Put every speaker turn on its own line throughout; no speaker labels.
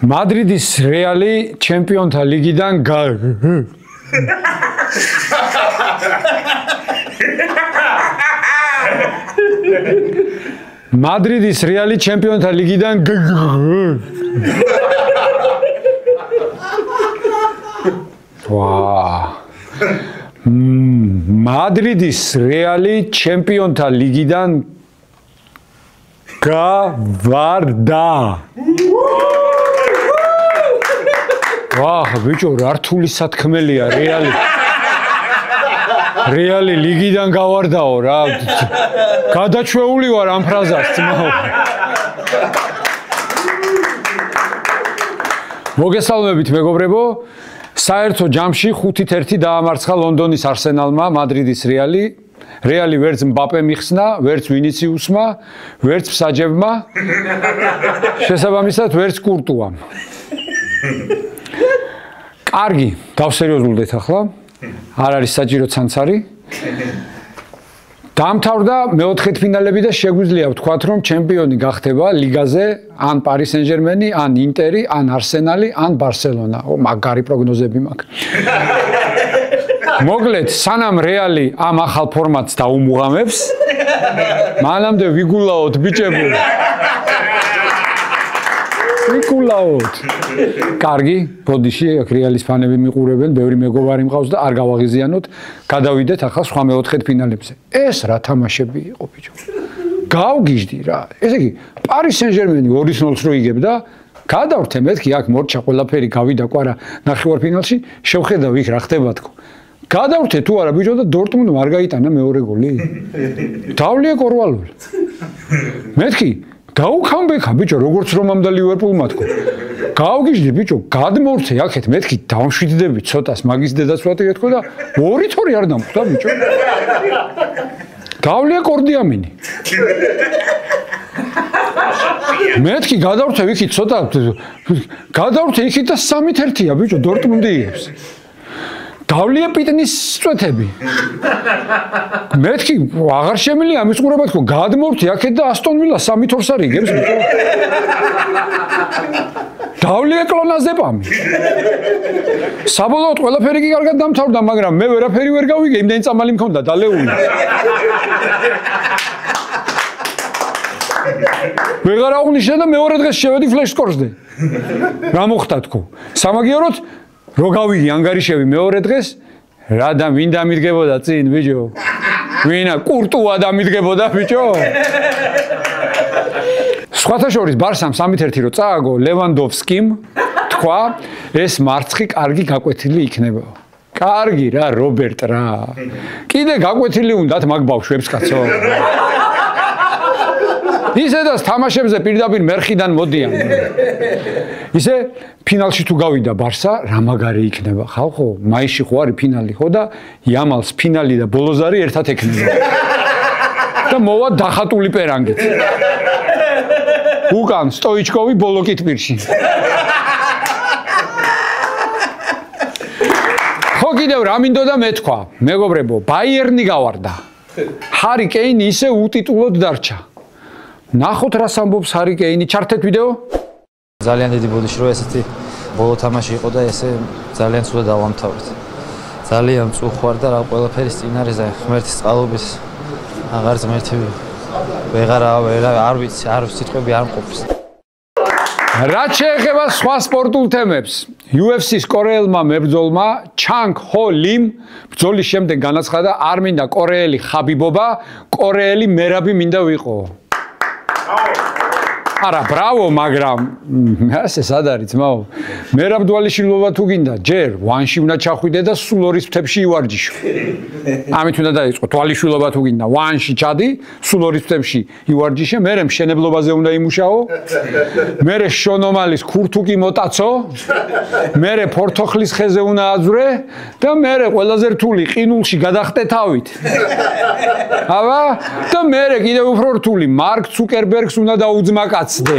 მადრიდის რეალი ჩემპიონთა ლიგიდან მადრიდის რეალი ჩემპიონთა ლიგიდან მადრიდის რეალი ჩემპიონთა ლიგიდან გავარდა. ბიჭო, რა რთული სათქმელია რეალი. რეალი ლიგიდან გავარდაო რა. გადაჩვეული ვარ ამ ფრაზას ძმაო. მოგესალმებით მეგობრებო. საერთო ჯამში 5-1 დაამარცხა ლონდონის არსენალმა მადრიდის რეალი. რეალი ვერც მბაპე მიხსნა, ვერც ვინიციუსმა, ვერც ფსაჯებმა. შესაბამისად ვერც კურტუამ. კარგი, დავსერიოზულდეთ ახლა. არ არის საჭირო ცანცარი. დაამთავრდა მეოთხედფინალები და შეგვიძლია ვთქვათ, რომ ჩემპიონი გახდება ლიგაზე ან პარი სენ-ჟერმენი, ან ინტერი, ან არსენალი, ან ბარსელონა. მაგარი პროგნოზები მაქვს. მოკლედ, სანამ რეალი ამ ახალ ფორმატს დაუმუღამებს, მანამდე ვიგულაოთ ბიჭებო. ვიგულაოთ. კარგი, ბოდიში, აქ რეალის ფანები მიყურებენ, ბევრი მეგობარი მყავს და არ გავაღიზიანოთ, გადავიდეთ ახლა სხვა მეოთხედფინალებზე. ეს რა თამაშები იყო ბიჭო. გავგიჟდი რა. ესე იგი, პარი სენ-ჟერმენი 2-0-ს რო იგებდა, გადავრთე მეთქი აქ მორჩა ყველაფერი გავიდა კვარა ნახევარფინალში, შევხედავ იქ რა ხდება თქო. გადავრთე თუ არა ბიჭო და დორტმუნდმა არ გაიტანა მეორე გოლი. დავლია კორვალული. მეთქი დაუქამბექა ბიჭო როგორც რომამ და ლივერპულმა თქო. გავგიჟდი ბიჭო, გადმორთე აქეთ მეთქი დავშვიდდები ცოტას მაგის დედაცვათი ეთქო და 2-2 არ დამხვდა ბიჭო. დავლია კორდიამინი. მეთქი გადავრთე იქით ცოტა გადავრთე იქით და 3-1-ია ბიჭო დორტმუნდი იღებს. დავლია პიტნის წვეთები. მეთქი აღარ შემილია ამის ყურება თქო გადმორთი აქეთ და ასტონ ვილა 3-2 არ იგებს ბიჭო. დავლია კლონაზეპამი. საბოლოოდ ყველაფერი კი კარგად დამთავრდა, მაგრამ მე ვერაფერი ვერ გავიგე, იმდენი წამალი მქონდა დალეული. ვეღარ აღნიშნე და მეორე დღეს შევედი ფლეშ-სკორსზე. რა მოხდა თქო? სამაგიეროდ რო გავიგე ანგარიშევი მეორე დღეს რა და ვინ დამიდგებოდა წინ ბიჭო? ვინა კურტუა დამიდგებოდა ბიჭო? სხვათა შორის ბარსამ 3-1 რო წააგო ლევანდოვსკიმ თქვა ეს მარცხი კარგი გაკვეთილი იქნება. კარგი რა რობერტ რა. კიდე გაკვეთილი უნდათ მაგ ბავშვებს კაცო. ისედაც თამაშებზე პირდაპირ მერხიდან მოდიან. ისე ფინალში თუ გავიდა ბარსა, რა მაგარი იქნება ხალხო, მაისში ხო არის ფინალი ხო და იამალს ფინალი და ბოლოზარი ერთად ექნება. და მოვა დახატული პერანგით. უკან სტოიჩკოვი ბოლოკით პირში. ხო კიდევ რა მინდოდა მეთქვა, მეგობრებო, ბაიერნი გავარდა. ჰარი კეინი ისე უტიტულოდ დარჩა. ნახოთ რას ამბობს ჰარი კეინი, ჩართეთ ვიდეო.
ძალიან დიდი ბოდიში რო ესეთი ბოლო თამაში იყო და ესე ძალიან ცუდად დავამთავრეთ. ძალიან მწუხვარ და რა ყველაფერი წინარეზე ღმერთის წყალობის აღარ ღმერთი არ ვიცი სიტყვები არ მყოფს.
რაც შეეხება სხვა სპორტულ თემებს, UFC-ს კორეელმა მებრძოლმა ჩანგ ჰო ლიმ ბრძოლის შემდეგ განაცხადა, არ მინდა კორეელი ხაბიბობა, კორეელი მერაბი მინდა ვიყო. არა, ბრავო, მაგრამ ასე სად არის ძმაო? მერაბდვალიშვილობა თუ გინდა, ჯერ ვანში უნდა ჩახვიდე და სულ ორის მთებში ივარჯიშო. ამით უნდა დაიწყო, თვალიშვილობა თუ გინდა, ვანში ჩადი, სულ ორის მთებში ივარჯიშე, მერე მშენებლობაზე უნდა იმუშაო, მერე შონომალის ქურთუკი მოტაცო, მერე ფორთოხლის ხეზე უნდა აძვრე და მერე ყველაზე რთული ყინულში გადახტე თავით. აბა, და მერე კიდევ უფრო რთული მარკ ცუკერბერგს უნდა დაუძმაკაცდე.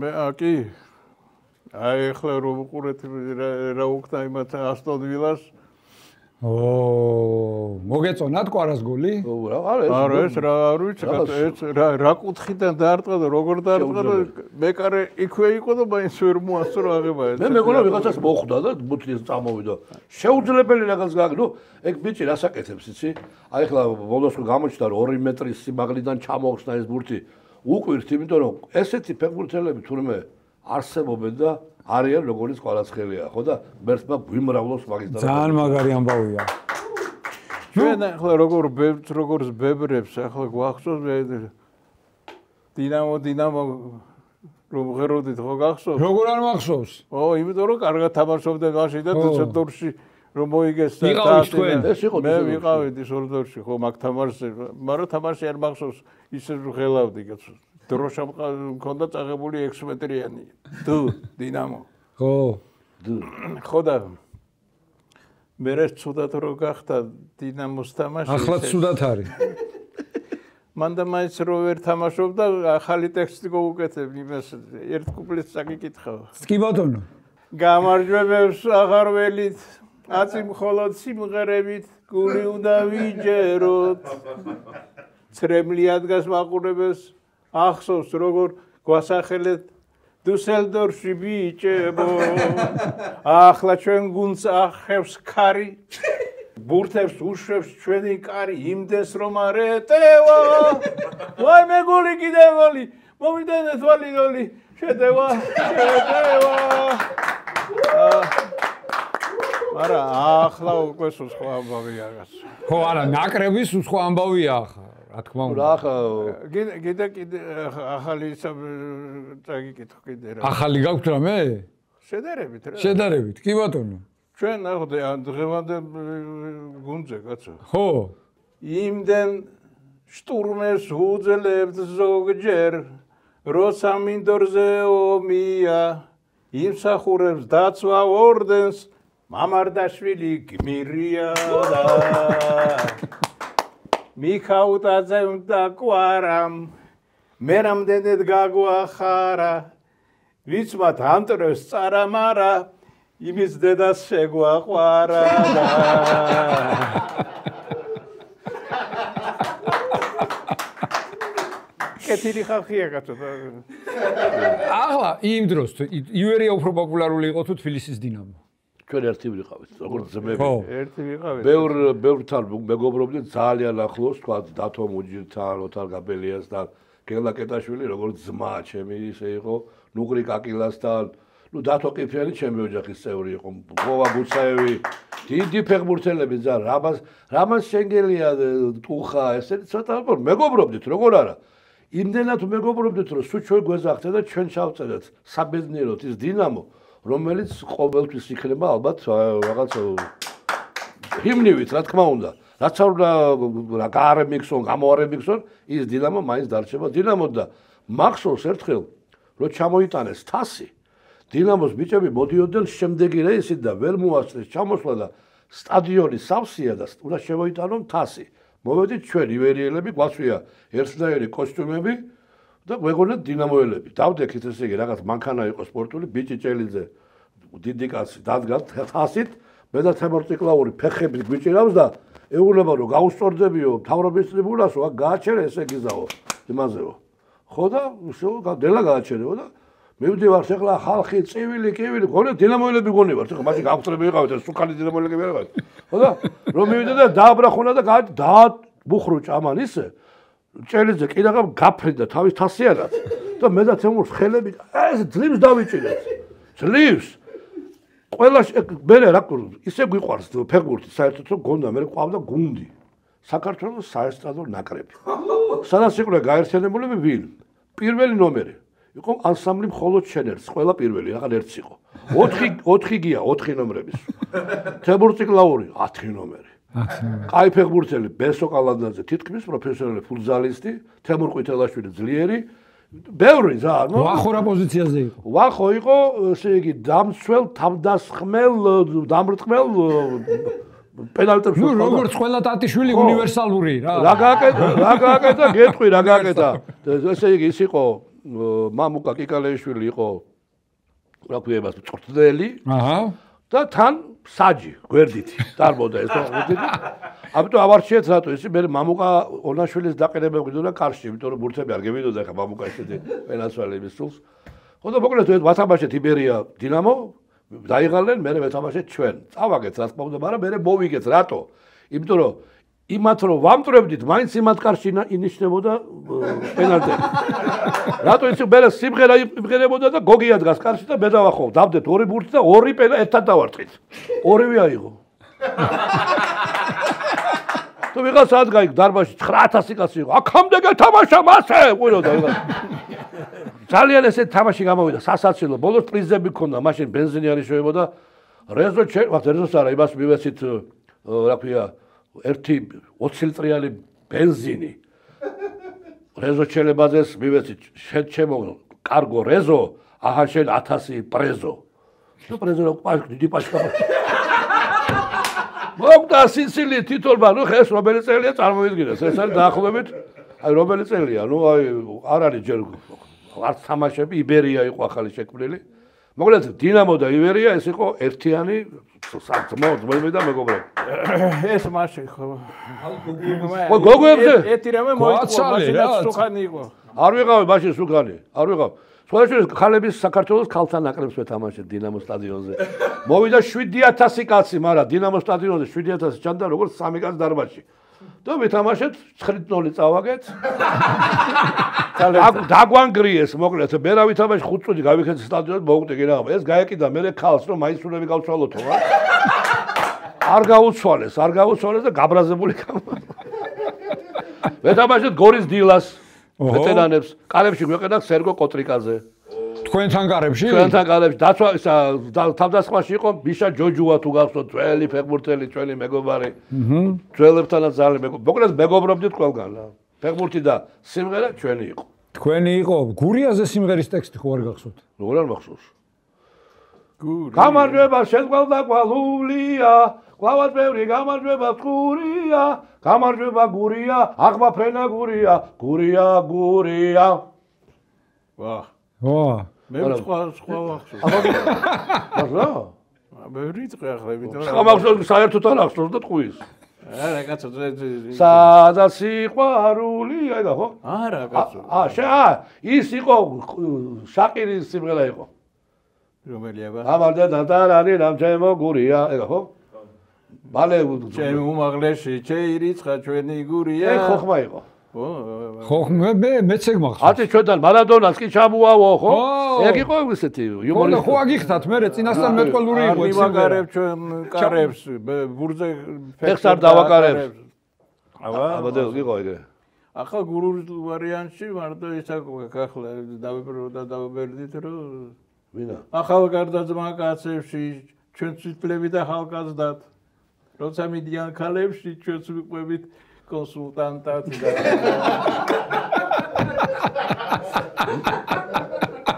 მე კი აი ახლა რომ უყურეთ რა უკთა იმათ ასტონ ვილას
მოგეწონათ კვარას გოლი?
არა ეს რა არ ვიცი ეს რა კუთხიდან დაარტყა და როგორ დაარტყა და მეკარე იქვე იყო და მაინც ვერ მოასწრო აღება ეს.
მე მეგონა ვიღაცას მოხვდა და ბუთლის წამოვიდა. შეუძლებელი რაღაც გააკეთე. ნუ ეგ ბიჭი რასაკეთებს იცი? აი ახლა ბოლოს გამოჩნდა რომ 2 მეტრის სიმაღლიდან ჩამოხსნა ეს ბურთი. უკვირთ, იმიტომ რომ ესეთი ფეხბურთელები თურმე არსებობენ და არიან როგორც ყველაცხელია, ხო და მერტმა გვიმრავლოს მაგის და
ძალიან მაგარი ამბავია.
ჩვენ ახლა როგორც ბებრებს ახლა გვახსოვს დინამო რომ ღეროდით ხო გახსოვს?
როგორ არ მახსოვს?
იმიტომ რომ კარგად თამაშობდა მაშინ და დორში რომ მოიგეს და მე ვიყავით ის ორდორში ხო მაგ თამაშზე, მაგრამ თამაში არ მახსოვს ისე ღელავდი კაცო. დროშა მქონდა წაღებული 6 მეტრიანი. დინამო.
ხო.
ხო და მე ცუდად რო გახდა დინამოს თამაში.
ახლა ცუდად არის.
მანდა მაინც რო ვერ თამაშობდა, ახალი ტექსტი გავუკეთებ იმას ერთ კუპლეტს წაკიკითხავ.
კი ბატონო.
გამარჯვებებს აღარ ველით, აწი მხოლოდ სიმღერებით, გული უნდა ვიჯეროთ. ცრემლი ადგას მაყურებელს ახსოვს როგორ გვასახელეთ დუსელდორფში ბიჭებო ახლა ჩვენ გუნდს ახევს ქარი ბურთებს უშვებს ჩვენი კარი იმდეს რომ არ ეტევა ვაი მე გოლი კიდე გოლი მოვიდეთ ვალი შედევა არა ახლა უკვე სხვა ამბავია რას
ხო არა ნაკრების სხვა ამბავია ახლა რა თქმა უნდა
ახლა
კიდე ახალი წაგიკითხო კიდე რა
ახალი გაქვთ რამე შედარებით კი ბატონო
ჩვენ ნახოთ დღევანდელ გუნდზე კაცო
ხო
იმდენ შტურმეს უძლებთ ზოგჯერ როცა მინდორზე ომია იმსახურებს დაცვა ორდენს მამარდაშვილი გმირია და მიქაუტაძემ და კვარამ მე რამდენად გაგვახარა ვიცმა დამტრევს წარამარა იმის დედას შეგვაყვარა და კეთილი ხალხია კაცო
ახლა იმ დროს ივერია უფრო პოპულარული იყო თუ თბილისის დინამო
ჩვენ ერთი ვიყავით როგორც ძმები
ერთი ვიყავით
ბევრთან მეგობრობდით ძალიან ახლოს თქვა დათო მუჯირთან ოთარ გაბელიასთან გელა კეტაშვილი როგორც ძმა ჩემი ისე იყო ნუღრი კაკილასთან ნუ დათო ყიფიანი ჩემი ოჯახის წევრი იყო გოვა ბუცაევი დიდი ფეხბურთელები ძა რამან შენგელია ტუხა ესეთი ცოტა მეგობრობდით როგორ არა იმდენად მეგობრობდით რომ სულ ჩვენ გვეზახეთ და ჩვენ ჩავწერეთ საბედნიეროდ ის დინამო რომელიც ყოველთვის იქნება ალბათ რაღაც ჰიმნივით რა თქმა უნდა რაც არ უნდა გაარემიქსონ გამოარემიქსონ ის დინამო მაინც დარჩება დინამო და მახსოვს ერთხელ რომ ჩამოიტანეს თასი დინამოს ბიჭები მოდიოდნენ შემდეგი რეისით და ვერ მოასწრეს ჩამოსვლა და სტადიონი სავსეა და უნდა შემოიტანონ თასი მოვედით ჩვენ ივერიელები გვასვია ერთნაირი კოსტიუმები და გვეგონათ დინამოელები დავდექით ესე იგი რაღაც მანქანა იყო სპორტული ბიჭი ჭელიძე დიდი კაცი დადგა თასით მე და თემორწიკლაური ფეხებით გვიჭირავს და ეუბნება რომ გაუსწორდებიო მთავრობის ტრიბუნასო აქ გააჩერე ესე გიზაო იმაზეო ხო და ისო დელა გააჩერეო და მივდივართ ახლა ხალხი წივილი კივილი გონე დინამოელები გონებართ ახლა მაშინ გავხტრები ვიყავით ეს სუკანი დინამოელები ვიყავით ხო და რომ მივიდე და დააბრახუნა და დააბუხრუჭ ამან ისე ჭელიძე კიდაღა გაფრინდა თავის თასიანად და მე და თემურს ხელები ეს ძლივს დავიჭირეთ ძლივს ყველა მე რა ისე გვიყვარს ფეხბურთი საერთოდ რომ გონდა მე ყავდა გუნდი საქართველოს საესტრადო ნაკრები სადაც იყვნენ გაერთიანებულები ვინ პირველი ნომერი იყო ანსამბლი მხოლოდ შენერს ყველა პირველი რაღაც ერთს იყო 4 გია 4 ნომრების თემურწიკლაური 10 ნომერი კაი ფეხბურთელი ბესო კალანდაძე თითქმის პროფესიონალი ფუტზალისტი თემურ ყვითელაშვილი ძლიერი ბევრი ზა ნუ
ვახო რა პოზიციაზე იყო
ვახო იყო ესე იგი დამცველ თავდასხმელ დამრტყმელ პენალტებს
ნუ როგორც ყველა ტატიშვილი უნივერსალური
რა გააკეთა გეტყვი რა გააკეთა ესე იგი ის იყო მამუკა კიკალეიშვილი იყო რა ქვია მას წვრთნელი აჰა და თან საჯი გვერდითი დარბოდა ეს ამიტომ ავარჩიეთ რატო ისი მე მამუკა ორნაშვილის დაყენება გვიდოდა კარში იმიტომ რომ ბურთები არ გევიდოდა ხა მამუკა ესეთი პენალტიების სულს ხო და მოკლედ ვათამაშეთ იბერია დინამო დაიღალენ მე ვეთამაშეთ ჩვენ წავაგეთ რა თქმა უნდა მაგრამ მე მოვიგეთ რატო იმიტომ რომ იმათ რომ ვამტრებდით მაინც იმათ კარში ინიშნებოდა პენალტები რატო ისი მე სიმღერა იმღერებოდა და გოგია დგას კარში და მე დავახო დავდეთ ორი ბურთი და ორი პენალტი ერთად დავარტყით ორივე აიღო თუ ვიღაც ადგაი დარბაზში 9000 კაცი იყო აქამდე გეთამაშა მასე ყუროდა ვიღაც ძალიან ესე თამაში გამოვიდა სასაცილო ბოლოს პრიზები ქონდა მაშინ ბენზინი არ შეებოდა რეზო რეზოს არა იმას მივეცით რა ქვია ერთი 20 ლიტრიანი ბენზინი რეზო ჩელებაძეს მივეცით ჩემო კარგო რეზო აჰა შენ 1000 პრეზო თუ პრეზო დიდი პაშკა მოგდა სიცილი თითოლმა ნუ ხეს რომელი წელია წარმოვიდგინეს ეს არის დაახლოებით აი რომელი წელია ნუ აი არ არის ჯერ არც თამაშები იბერია იყო ახალი შექმნილი მოკლედ დინამო და იბერია ეს იყო ერთიანი ძმები და მეგობრები
ეს მაშინ ხო
გოგოებზე
ეტირამე მოიწვა მაშინ სუხანი იყო
არ ვიყავი მაშინ სუხანი არ ვიყავ სხვადასხვა ხალების საქართველოს ქალთა ნაკრებს ვეთამაშეთ დინამოს სტადიონზე. მოვიდა 7000 კაცი, მაგრამ დინამოს სტადიონზე 7000 ჩანდა როგორც 3 კაცი დარბაზში. და ვეთამაშეთ 9-0 წავაგეთ. დაგვანგრიეს, მოკლედ, მერა ვითამაშე 5 წუთი გავიქეთ სტადიონზე, მოვუკვდი რა. ეს გაეკიდა მე ქალს რომ მაისურები გავცვალოთო რა. არ გაუცვალეს და გაბრაზებული გამა. ვეთამაშეთ გორის დილას. ვეტერანებს, კარებში გვეყედა სერგო კოტრიკაზე.
თქვენთან კარებში?
თქვენთან კარებში. დაცვა ისა თავდასხმაში იყო ბიშა ჯოჯუა თუ გახსოვთ, ძველი ფეხბურთელი, ჩვენი მეგობარი. ძველებთანაც ძალიან მოკლედ მეგობრობდით ყველგან. ფეხბურთი და სიმღერა ჩვენი იყო.
თქვენი იყო გურიაზე სიმღერის ტექსტი ხო არ გახსოვთ?
როგორ არ მახსოვს? გამარჯვება შეგვალდა გვალულია, გლავად ბევრი გამარჯვება გურია, გამარჯვება გურია, აღმაფრენა გურია, გურია.
ვაჰ. მე სხვა ვახსოვს.
აბა.
მე რიწყე ახლა, იმიტომ
რომ ხამახსოვს საერთოდ არ ახსოვს და ტყუის.
არა, კაცო,
სადაც სიყვარული, აიგა ხო?
არა, კაცო.
ის იყო შაყირის სიმღერა იყო.
რომელია ბა?
ამარდა დადარანი რამჩემო გურია, ეგა ხო? მალე
ჩემ უმაღლესი შეირიცხა ჩვენი გურია.
ეგ ხოხმა იყო.
ხო, მეც ეგ მახსოვს.
ათი ჩვენთან მარადონას კი ჩამოავო, ხო? ეგ იყო ისეთი იუმორისტი.
ხო, აგიხდათ, მე წინასწარ მეტყოლური იყო ეს.
ვიმაგარებ ჩვენ კარებს, ბურზე
ფეხს არ დავაკარებს. აბა და იყო ეგრე.
ახლა გურუს ვარიანტში მარტო ის ახლა დავებერდით რომ
ვინა?
ახალგაზრდა ძმაკაცებში ჩვენ ციტლები და ხალხაზდათ. როცა მიდიან ქალებში ჩვენც ვიყვებით კონსულტანტად და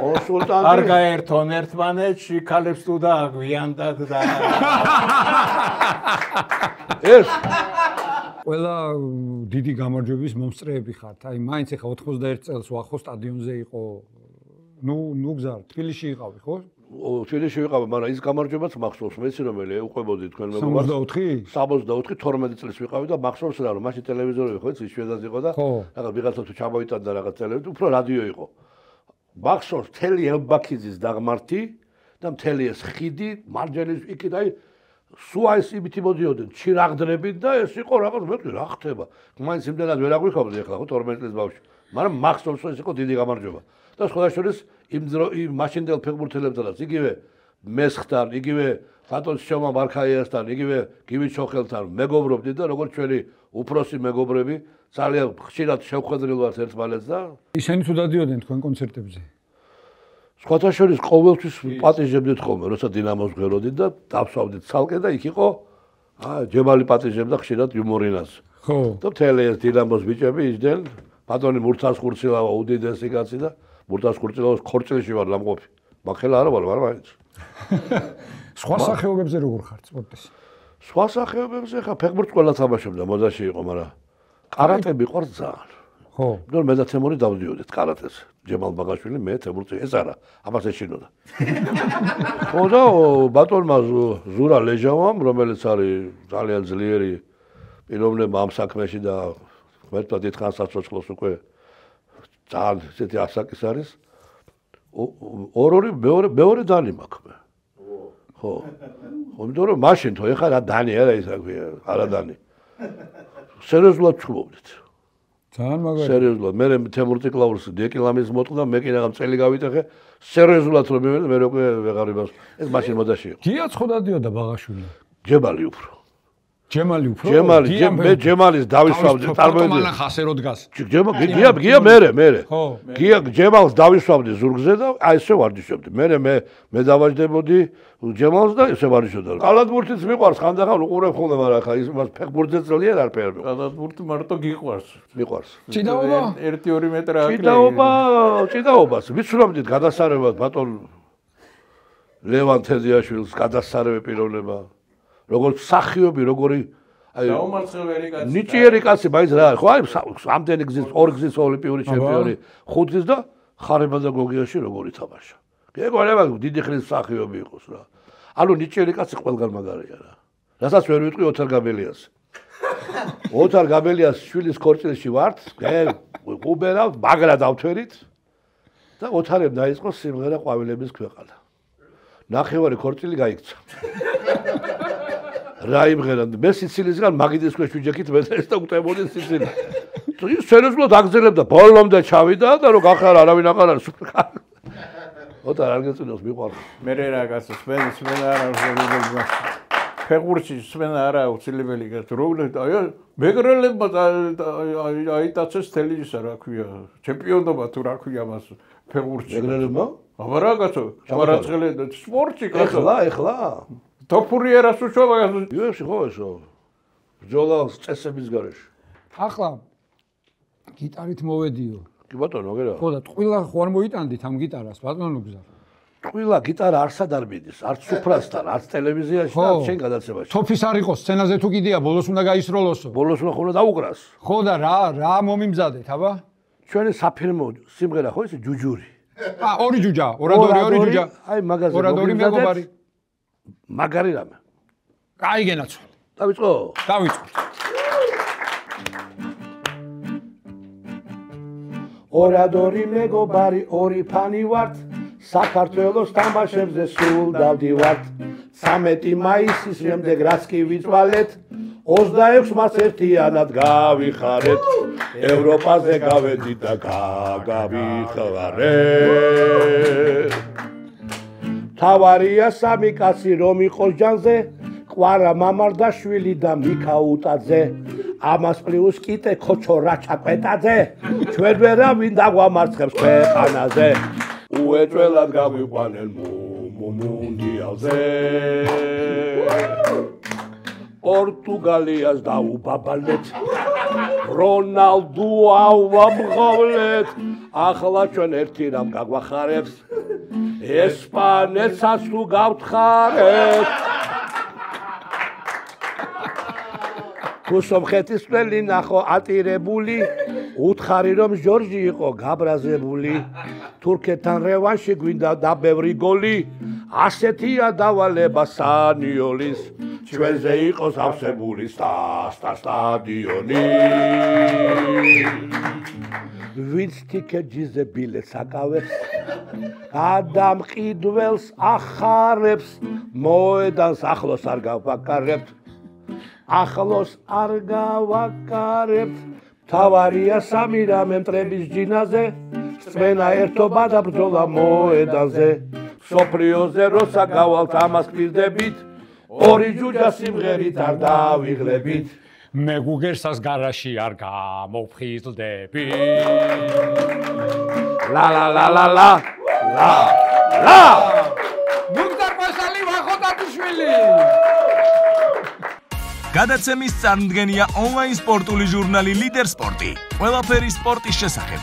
კონსულტანტი
არ გაერთონ ერთმანეთში ქალებს თუ დააგვიანდათ და
ეს
ყველა დიდი გამარჯვების მომსწრეები ხართ. აი მაინც ახლა 91 წელს ვახო სტადიონზე იყო. ნუ გზა თბილისში იყავი, ხო?
თბილისში ვიყავი, მაგრამ ის გამარჯვებაც მახსოვს, მეც რომელი უყვებოდი თქვენ მეგობარს.
64?
72 12 წელს ვიყავი და მახსოვს რა, რომ მაშინ ტელევიზორები ხო, ის შვედად იყო და რაღაც ვიღაცა თუ ჩამოიტანდა რაღაც ტელევიზორი, უფრო რადიო იყო. მახსოვს თელი ელბაქიძის დაღმართი და მთელი ეს ხიდი, მარჯანის იქით, აი სუაის იმითი მოდიოდნენ, ჩირაღდნებით და ეს იყო რაღაც მეტყვი რა ხდება. მაინც იმდენად ვერ აგვიხავდი ახლა ხო 12 წლის ბავშვი. მაგრამ მახსოვს რომ ეს იყო დიდი გამარჯვება. და სხვადასხვა იმ მაშინდელ ფეხბურთელებთანაც იგივე მესხთან, იგივე ბატონ შომა მარქაიასთან, იგივე გივი ჩოხელთან მეგობრობდით და როგორც ჩვენი უფროსი მეგობრები ძალიან ხშირად შევხვედრილ ვართ ერთმანეთს და
ისინი თუ დადიოდნენ თქვენ კონცერტებზე.
სხვადასხვა ყოველთვის პატიჟებდით ხოლმე, როცა დინამოს ღეროდით და დავსვავდით ცალკე და იქ იყო ჯემალი პატიჟებდა ხშირად იუმორინას.
ხო.
და მთელი ეს დინამოს ბიჭები იჯდნენ, ბატონი მურთას ხურცილავა უდიდესი კაცი და მურთას ხურცილავის ქორწილში ვარ დამყოფი. მაგხელა არა ვარ, მაინც.
სხვა სახეობებზე როგორ ხართ სპორტის?
სხვა სახეობებზე ხა ფეხბურთს ყველა თამაშობდა, მოდაში იყო, მაგრამ კარატე მიყვარს ძალიან.
ხო.
ნუ მე და თემური დავდიოდით კარატეს. ჯემალ ბაგაშვილი, მე თემური ეს არა, ამას ეშინოდა. ხო და ბატონმა ზურა ლეჟავამ, რომელიც არის ძალიან ძლიერი პიროვნება ამ საქმეში და ერთად დიდხანს საცოცხლოს უკვე ძალიან ისეთი ასაკის არის. მეორე დანი მაქვს მე. ხო. იმიტომ რომ მაშინ თო ეხლა რა დანი არა ის არა დანი. სერიოზულად ჩხუბობდით.
ძალიან მაგარი.
სერიოზულად. მე თემურ ციკლაურს დეკილამის მოტყდა, მე კი რაღაც წელი გავიტეხე. სერიოზულად რომ მე უკვე ვეღარ იმას. ეს მაშინ მოდაში იყო.
გიაც ხო დადიოდა ბაღაშვილი?
ჯებალი უფრო.
ჯემალი უფრო?
მე ჯემალის დავისვავდი, წარმოიდგინე.
კომანა ხასერო დგას.
გია მე. ხო. ჯემალს დავისვავდი ზურგზე და აი ესე ვარჯიშობდი. მე დავაჯდებოდი ჯემალს და ესე ვარჯიშობდი. კალათბურთიც მიყვარს, ხანდახან უყურებ ხოლმე, მაგრამ ხა ის ფეხბურთზე ძლიერ არ ფერმე.
კალათბურთი მარტო გიყვარს.
მიყვარს.
ჭიდაობა?
1-2 მეტრა აკლია.
ჭიდაობას ვიცნობდით გადასარევად ბატონ ლევან თეზიაშვილს გადასარევი პიროვნება. როგორც სახიობი, როგორი
დაუმარცხებელი კაცი.
ნიჭიერი კაცი, მაინც რა არის, ხო არის ამდენი გზის, 2 გზის ოლიმპიური ჩემპიონი, 5 გზის და ხარება და გოგიაში როგორი თამაშა. გეგონება დიდი ხნის სახიობი იყოს რა. ანუ ნიჭიერი კაცი ყველგან მაგარია რა. რასაც ვერ ვიტყვი ოთარ გაბელიას. ოთარ გაბელიას შვილის ქორწილში ვართ, უბერავთ, მაგრა დავთვერით. და ოთარემ დაიწყო სიმღერა ყვავილების ქვეყანა. ნახევარი ქორწილი გაიქცა. რა იმღერა მე სიცილისგან მაგიდის ქვეშ ვიჯექით მე ეს და გვტებოდი სიცილი. ის სერიოზულად აგზელებდა ბოლომდე ჩავიდა და რომ გახარა არავინ აღარ არის სუპერ. ოთარ არ გეწინოს მიყვარს.
მე რა გასა სვენა არა უცილებელი. ფეხბურთში სვენა არა უცილებელი გასა. როგორ მეგრელებმა აიტაცეს თელი ისა რა ქვია ჩემპიონობა თუ რა ქვია მას ფეხბურთში.
მეგრელებმა?
აბა რა გასა მარაცხელი სპორტში გასა.
ეხლა
ტოპური ერას უშვება გასა.
UFC ხო ესო. ბრძოლა წესების გარეშე.
ახლა გიტარით მოვედიო.
კი ბატონო, გერა.
ხო და ტყილა ხო არ მოიტანდით ამ გიტარას, ბატონო გზა.
ტყილა გიტარა არსად არ მიდის, არც სუფრასთან, არც ტელევიზიაში და არც შენ გადაცემაში.
თოფის არ იყოს, სცენაზე თუ კიდია, ბოლოს უნდა გაისროლოსო.
ბოლოს უნდა ხოლმე დაუყრას.
ხო და რა მომიმზადეთ, აბა?
ჩვენი საფირმო სიმღერა ხო ესე ჯუჯური.
ორი ჯუჯა, ორადორი ჯუჯა.
აი მაგაზე
ორადორი მეგობარი.
მაგარი რამე.
აი გენაცვალე.
დავიწყო?
დავიწყოთ.
ორადორი მეგობარი, ორი ფანი ვართ, საქართველოს თამაშებზე სულ დავდივართ. 13 მაისის შემდეგ რაც კი ვიწვალეთ, 26 მას ერთიანად გავიხარეთ. ევროპაზე გავედით და გავიხარეთ. თავარია სამი კაცი რომ იყოს ჯანზე, ყვარა მამარდაშვილი და მიქაუტაძე. ამას პლუს კიტე ხოჩო რაჩაკვეტაძე. ჩვენ ვერავინ დაგვამარცხებს ქვეყანაზე. უეჭველად გავიყვანენ მუნდიალზე. პორტუგალიას დაუბაბალეთ. რონალდუ ავამღავლეთ. ახლა ჩვენ ერთი რამ გაგვახარებს. ესპანეთსაც თუ გავთხარეთ. სომხეთის წელი ნახო ატირებული, უთხარი რომ ჟორჟი იყო გაბრაზებული. თურქეთთან რევანში გვინდა და ბევრი გოლი, ასეთია დავალება სანიოლის. ჩვენზე იყოს ავსებული სტადიონი. ვინც თიკეჯიზე ბილეთს აკავებს, გადამყიდველს ახარებს, მოედანს ახლოს არ გავაკარებთ. ახლოს არ გავაკარებთ. თავარია სამი რამე მტრების ჯინაზე, წმენა ერთობა და ბრძოლა მოედანზე. სოფლიოზე როცა გავალთ ამას გპირდებით, ორი ჯუჯა სიმღერით არ დავიღლებით.
მე გუგერსას გარაში არ გამოვხიზლდები.
ლა ლა ლა ლა ლა ლა ლა
მუნდარ პასალი ვახოტატიშვილი.
გადაცემის წარმდგენია ონლაინ სპორტული ჟურნალი ლიდერ სპორტი. ყველაფერი სპორტის შესახებ.